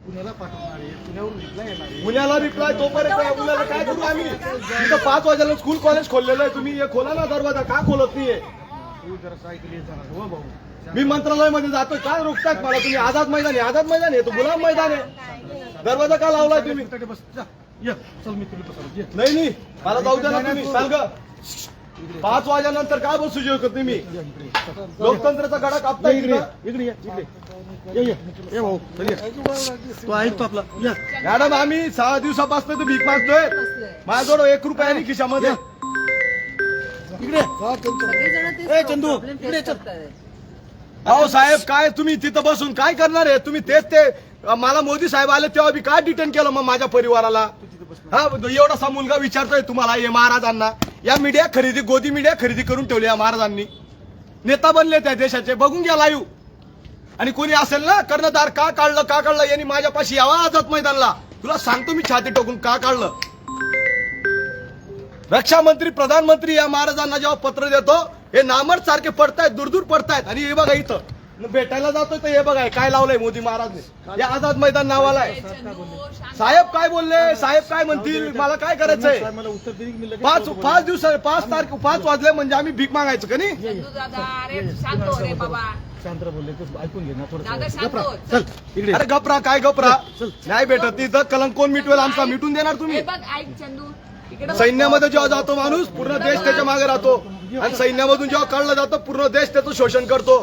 पुण्याला पाठवणार आहे, पुण्यावरून रिप्लाय येणार आहे. पुण्याला रिप्लाय तोपर्यंत पुण्याला काय करू आम्ही? तिथं 5 वाजेला स्कूल कॉलेज खोललेलं आहे, तुम्ही हे खोला ना दरवाजा, का खोलत नाहीये? तू जरा सायकल जाणार हो भाऊ. मी मंत्रालयामध्ये जातोय, काय रोखतायत मला तुम्ही? आझाद मैदान आहे, आझाद मैदान आहे तो गुलाम मैदान आहे, दरवाजा का लावलाय तुम्ही? बस जा, ये चल मी तुला बसवतो, ये. नाही मला जाऊ द्या ना तुम्ही, चाल ग. 5 वाजेनंतर काय बसू शकत नाही मी? ये इकडे. लोकतंत्राचा गडा कापताय इकडे इकडे. इकडे ये भाऊ चल ये. तू ऐकतो आपला या. मॅडम आम्ही 6 दिवसापासून तर भीक मागतोय, माझ्याजवळ 1 रुपया नाही खिशामध्ये. इकडे ए चंदू इकडे चल. अहो साहेब, काय तुम्ही तिथं बसून काय करणार आहे तुम्ही? तेच ते मला मोदी साहेब आले तेव्हा बी काय डिटेन केलं मग माझ्या परिवाराला? हा एवढासा मुलगा विचारतोय तुम्हाला हे महाराजांना? या मीडिया खरेदी, गोदी मीडिया खरेदी करून ठेवली या महाराजांनी, नेता बनले त्या देशाचे, बघून घ्या लाईव्ह. आणि कोणी असेल ना कर्णधार, का काढलं यांनी माझ्यापाशी यावा आझाद मैदानला, तुला सांगतो मी छाती टोकून का काढलं. रक्षा मंत्री, प्रधानमंत्री या महाराजांना जेव्हा पत्र देतो, हे नामर्द सारखे पडतायत, दूर पडतायत. आणि हे बघा इथं भेटायला जातोय तर हे बघा काय लावलंय मोदी महाराजने, हे आझाद मैदान नावाला आहे. साहेब काय बोलले, साहेब काय म्हणतील, मला काय करायचंय? मला उत्तर दे की मी लगेच 5 दिवस 5 वाजले म्हणजे आम्ही भीक मागायचं का नाही? शांत बोलले तू ऐकून घे ना दादा, शांत थोडं. हो. चल इकडे अरे गपरा, काय गपरा? नाही भेटत तिथं कलंक कोण मिटवेल आमचा? मिटून देणार तुम्ही? हे बघ ऐक चंदू, इकडे बघ. सैन्यामध्ये जेव्हा जातो माणूस, पूर्ण देश त्याच्या मागे राहतो. आणि सैन्यामधून जेव्हा काढलं जातं, पूर्ण देश त्याचं शोषण करतो.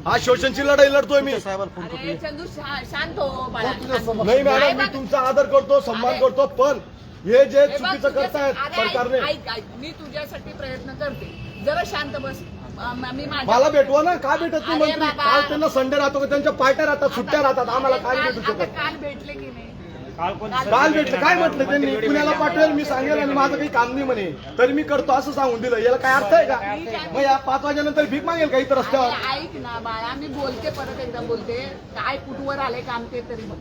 हा शोषणची लढाई लढतोय मी. साहेबाला फोन करतो अरे चंदू शांत हो बाळा, शांत हो. नाही मॅडम, मी तुमचा आदर करतो, सन्मान करतो, पण हे जे हे बघ, चुकीचं करतायत अरे ऐक, सरकारने. ऐक मी तुझ्यासाठी प्रयत्न करते, जरा शांत बस. मी मला माझ्या भेटवा ना, का भेटत नाही अरे मंत्री? बाबा. काल त्यांना संडे राहतो का त्यांच्या पार्ट्या राहतात, सुट्ट्या राहतात, आम्हाला काय भेटू आता शकत? काल भेटले की नाही? काल भेटलं, काय म्हटलं त्यांनी? पुण्याला पाठवेल मी, सांगेल, आणि माझं काही काम नाही म्हणे, तरी मी करतो असं सांगून दिलं. याला काय अर्थ आहे का? मग या 5 वाजेनंतर भीक मागेल का इथं रस्त्यावर? अरे ऐक ना बाळा, मी बोलते, परत एकदा बोलते, काय कुठवर आले काम ते तरी बघ,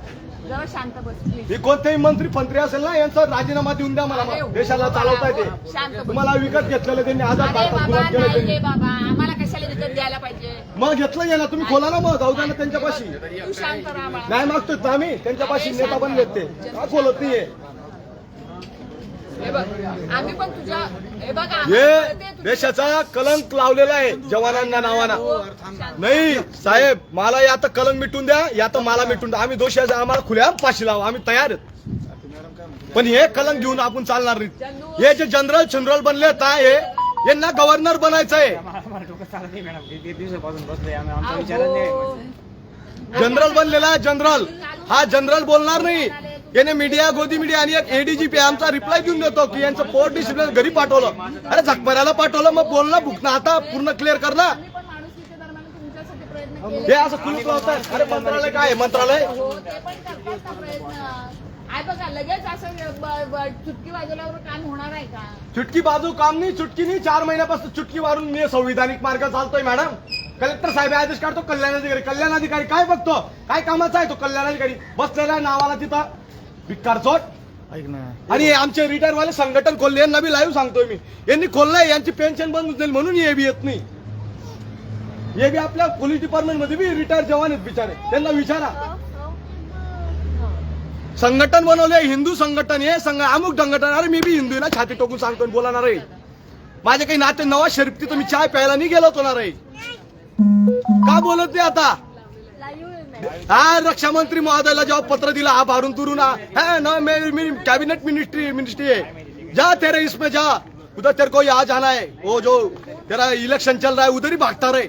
जरा शांत बस प्लीज. ही कोणतेही मंत्री फंत्री असेल ना, यांचा राजीनामा देऊन द्या मला. अरे मग देशाला चालवता येते. शांत बस. तुम्हाला विकत घेतलेलं त्यांनी, आझाद अरे भारतात बाबा गुलाम केलं नाही रे त्यांनी. बाबा, आम्हाला कशाला विकत द्यायला पाहिजे? मग घेतलं या ना तुम्ही, खोला ना मग, जाऊ द्या ना त्यांच्यापाशी. तू शांत राहा बाळा. नाही मागतोय तर आम्ही त्यांच्यापाशी, नेता बनलेत ते, का खोलत नाहीये? हे बघ, आम्ही पण तुझ्या, हे बघ हे आम्हाला कळते तुझ्या- देशाचा कलंक लावलेला आहे जवानांना नावाना. हो, शांत. नाही साहेब, मला या तर कलंक मिटून द्या, या तर मला मिटून द्या. आम्ही दोषी आहे, आम्हाला खुल्या फाशी लावा, आम्ही तयार आहेत. पण हे कलंक घेऊन आपण चालणार नाही. हे जे जनरल बनले हे यांना गव्हर्नर बनायचंय. अहो, जनरल बनलेला आहे, जनरल. हा जनरल बोलणार नाही. याने मीडिया, गोदी मीडिया आणि एक एडीजीपी आमचा रिप्लाय देऊन देतो की यांचं पोर्ट डिसिप्लिन घरी पाठवलं. अरे झकमाऱ्याला पाठवलं, मग बोलणं भुकणं आता पूर्ण क्लिअर कर ना. आम्ही पण माणुसकीच्या दरम्यान तुमच्यासाठी प्रयत्न केले. हे असं कुलूप लावतात. अरे मंत्रालय काय आहे? मंत्रालय हो, ते पण करतात ना प्रयत्न. आहे बघा, लगेच असं चुटकी वाजवल्यावर काम होणार आहे का? चुटकी बाजू काम नाही, चुटकी नाही. 4 महिन्यापासून चुटकी मारून मी संविधानिक मार्ग चालतोय मॅडम. कलेक्टर साहेब आदेश काढतो, कल्याणाधिकारी काय बघतो? काय कामाचा आहे तो कल्याणाधिकारी? बसलेला नावाला तिथं भिक्कार चोट. ऐक ना. आणि आमचे रिटायर वाले संघटन खोलले, यांना बी लाईव्ह सांगतोय मी. यांनी खोललंय, यांची पेन्शन बंद होईल म्हणून हे बी येत नाही. हे बी आपल्या पोलीस डिपार्टमेंट मध्ये बी रिटायर जवान आहेत बिचारे, त्यांना विचारा. संघटन बनवले, हिंदू संघटन, हे अमुक संघटन. अरे मी बी हिंदू ना, छाती टोकून सांगतो, बोलणार आहे. माझे काही नाते नवाज शरीफ तिथं मी चाय प्यायला नाही गेलो होतो ना रे. का बोलत नाही आता? हा रक्षा मंत्री महोदयाला जेव्हा पत्र दिला, हा भारून तुरून कैबिनेट मिनिस्ट्री है, जा तेरे इसमें जा, उधर तेरे को यहाँ जाना है, वो जो तेरा इलेक्शन चल रहा है उधर ही भागता रहे.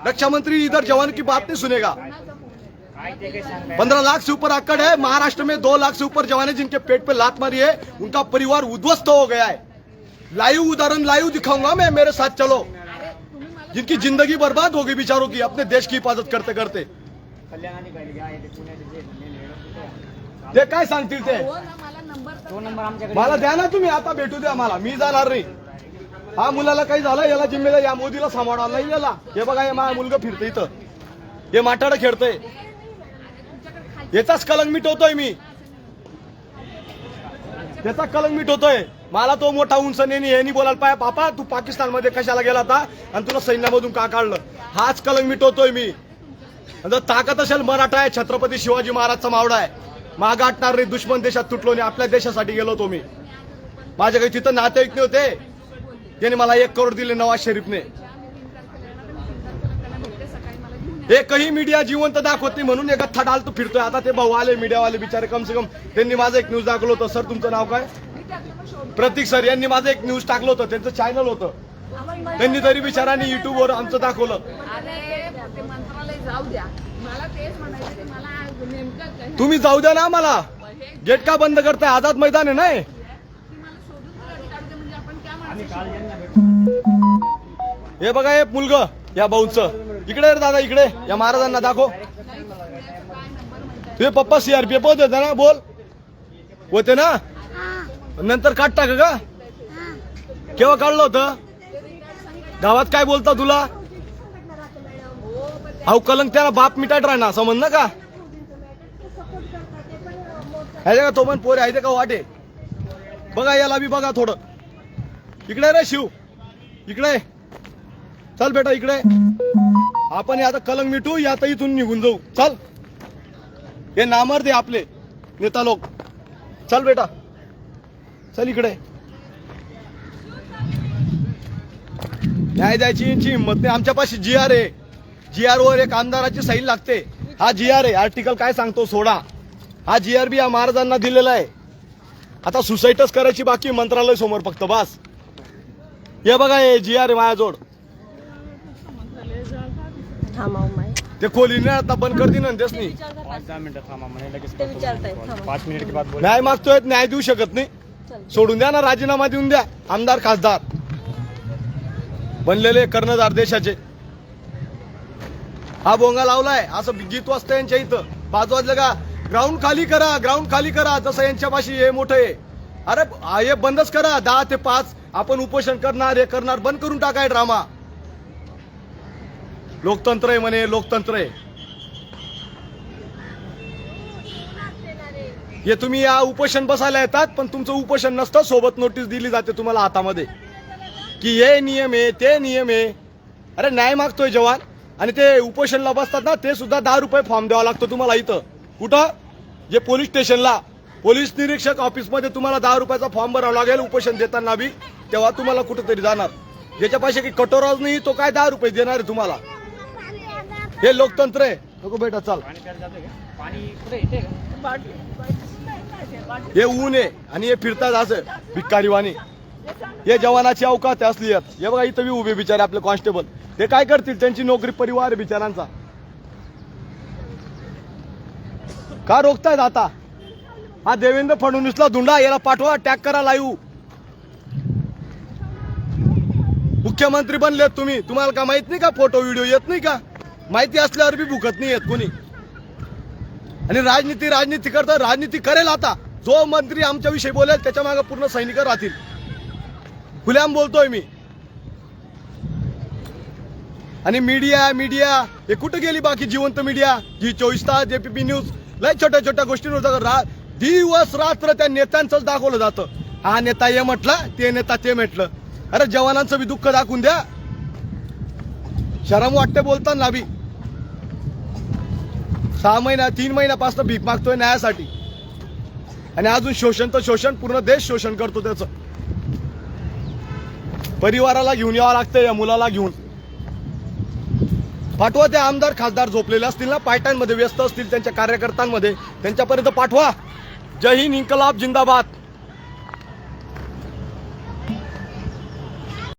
रक्षा मंत्री इधर जवान की बात नहीं सुनेगा. 15 लाख से ऊपर आंकड़ है, महाराष्ट्र में 2 लाख से ऊपर जवान है जिनके पेट पे लात मारी है, उनका परिवार उद्ध्वस्त हो गया है. लाइव उदाहरण लाइव दिखाऊंगा मैं, मेरे साथ चलो. जिनकी जिंदगी बर्बाद हो गई बिचारों की, अपने देश की हिफाजत करते करते. ते काय सांगतील ते? हो ना, मला नंबर मला द्या ना तुम्ही, आता भेटू द्या मला, मी जाणार नाही. हा मुलाला काही झालं, याला जिम्मेदार या मोदीला सांभाळा नाही याला. हे बघा, हे माझा मुलगा फिरतोय इथं, हे माटाडं खेळतोय, याचाच कलंक मिटवतोय मी, त्याचा कलंक मिटवतोय. मला तो मोठा उंच नेनी हे नाही बोलायला पाहिजे, पापा तू पाकिस्तान मध्ये कशाला गेला होता आणि तुला सैन्यामधून का काढलं. हाच कलंक मिटवतोय मी. जर ताकद असेल, मराठा आहे, छत्रपती शिवाजी महाराजचा मावडा आहे. गाठणार नाही, दुश्मन देशात तुटलो नाही, आपल्या देशासाठी गेलो होतो मी. माझ्या काही तिथं नातेवाईक नव्हते, त्याने मला 1 करोड दिले नवाज शरीफने. एकही मीडिया जिवंत दाखवत नाही म्हणून एक गठ्ठा डालतो फिरतोय. आता ते भाऊ आले मीडियावाले बिचारे, कम से कम त्यांनी माझं एक न्यूज दाखवलं होतं. सर तुमचं नाव काय? प्रतीक सर यांनी माझं एक न्यूज टाकलं होतं, त्यांचं चॅनल होतं. त्यांनी तरी बिचारांनी युट्यूबवर आमचं दाखवलं. अरे ते मंत्रालय जाऊ द्या, मला तेच म्हणायचं की मला नेमकं काय तुम्ही जाऊ द्या ना, मला गेट का बंद करताय? आझाद मैदान आहे नाही. की मला सोडून तर अधिकार द्या, म्हणजे आपण काय म्हणायचं. हे बघा हे मुलगा या भाऊंचं, इकडे रे दादा, इकडे या महाराजांना दाखव. तुझे पप्पा CRPF होते ना? बोल, होते ना? नंतर काढता का? केव्हा काढलं होतं? गावात काय बोलता तुला? अहो कलंक त्याला बाप मिटाट राहणार समज ना का? आहे का तो पण पोरे आहे का वाटे? बघा याला बी बघा थोडं. इकडे रे शिव, इकडे चल बेटा, इकडे. आपण आता कलंक मिटू, या आता इथून निघून जाऊ. चल, हे नामर्दे आपले नेता लोक. चल बेटा, चल इकडे. न्याय द्यायची यांची हिंमत नाही. आमच्यापाशी GR आहे, GR वर एक आमदाराची सही लागते. हा GR आहे, आर्टिकल काय सांगतो सोडा. हा GR बी या महाराजांना दिलेला आहे. आता सुसाईडच करायची बाकी मंत्रालय समोर फक्त बस. हे बघा हे GR आहे माझ्याजवळ. ते खोलीने आता बंद कर ना तेच नाही. 5-10 मिनिटं थांबा म्हणे, लगेच 5 मिनिट के बाद बोल. न्याय मागतोय, न्याय देऊ शकत नाही. सोडून द्या ना, राजीनामा देऊन द्या. आमदार खासदार बनलेले कर्णधार देशाचे. हा बोंगा लावलाय, असं गीत वाजतं यांच्या इथं. 5 वाजलं का ग्राउंड खाली करा, ग्राउंड खाली करा. जसं यांच्यापाशी हे मोठं आहे. अरे हे बंदच करा. 10 ते 5 आपण उपोषण करणार, हे करणार, बंद करून टाकाय ड्रामा. लोकतंत्र आहे म्हणे, लोकतंत्र आहे. हे तुम्ही या उपोषण बसायला येतात, पण तुमचं उपोषण नसतं. सोबत नोटीस दिली जाते तुम्हाला हातामध्ये की हे नियम आहे, ते नियम आहे. अरे न्याय मागतोय जवान, आणि ते उपोषणला बसतात ना, ते सुद्धा 10 रुपये फॉर्म द्यावा लागतो तुम्हाला इथं. कुठं? जे पोलीस स्टेशनला, पोलीस निरीक्षक ऑफिसमध्ये तुम्हाला 10 रुपयाचा फॉर्म भरावा लागेल उपोषण देताना बी. तेव्हा तुम्हाला कुठेतरी जाणार. ज्याच्यापाशी काही कटोराज नाही तो काय 10 रुपये देणार आहे तुम्हाला? हे लोकतंत्र आहे. नको बेटा चल. हे ऊन आहे आणि हे फिरतात असं भिक्कारीवाणी. हे जवानाची अवकात असली आहेत. हे बघा इथं बी उभे बिचारे आपले कॉन्स्टेबल. ते काय करतील? त्यांची नोकरी परिवार आहे बिचारांचा. का रोखतायत आता? हा देवेंद्र फडणवीसला धुंडा, याला पाठवा, टॅग करा लाईव्ह. मुख्यमंत्री बनलेत तुम्ही, तुम्हाला का माहित नाही का? फोटो व्हिडिओ येत नाही का? माहिती असल्यावर बी भुकत नाही येत कोणी. आणि राजनीती करता, राजनीती करेल. आता जो मंत्री आमच्या विषयी बोलेल त्याच्या मागे पूर्ण सैनिक राहतील. खुल्याम बोलतोय मी. आणि मीडिया हे कुठे गेली बाकी जिवंत मीडिया? जी 24 तास, JPP न्यूज, लय छोट्या छोट्या गोष्टींवर दिवस रात्र त्या नेत्यांचंच दाखवलं जातं. हा नेता हे म्हटलं, ते नेता ते म्हटलं. अरे जवानांचं बी दुःख दाखवून द्या. शरम वाटते बोलताना बी. 3 महिन्यापासून भीक मागतोय न्यायासाठी. आणि अजून शोषण तर शोषण, पूर्ण देश शोषण करतो त्याचं. परिवाराला घेऊन यावं लागतं, या मुलाला घेऊन. पाठवा. ते आमदार खासदार झोपलेले असतील ना, पायटांमध्ये व्यस्त असतील, त्यांच्या कार्यकर्त्यांमध्ये, त्यांच्यापर्यंत पाठवा. जय हिंद, इन्कलाब जिंदाबाद.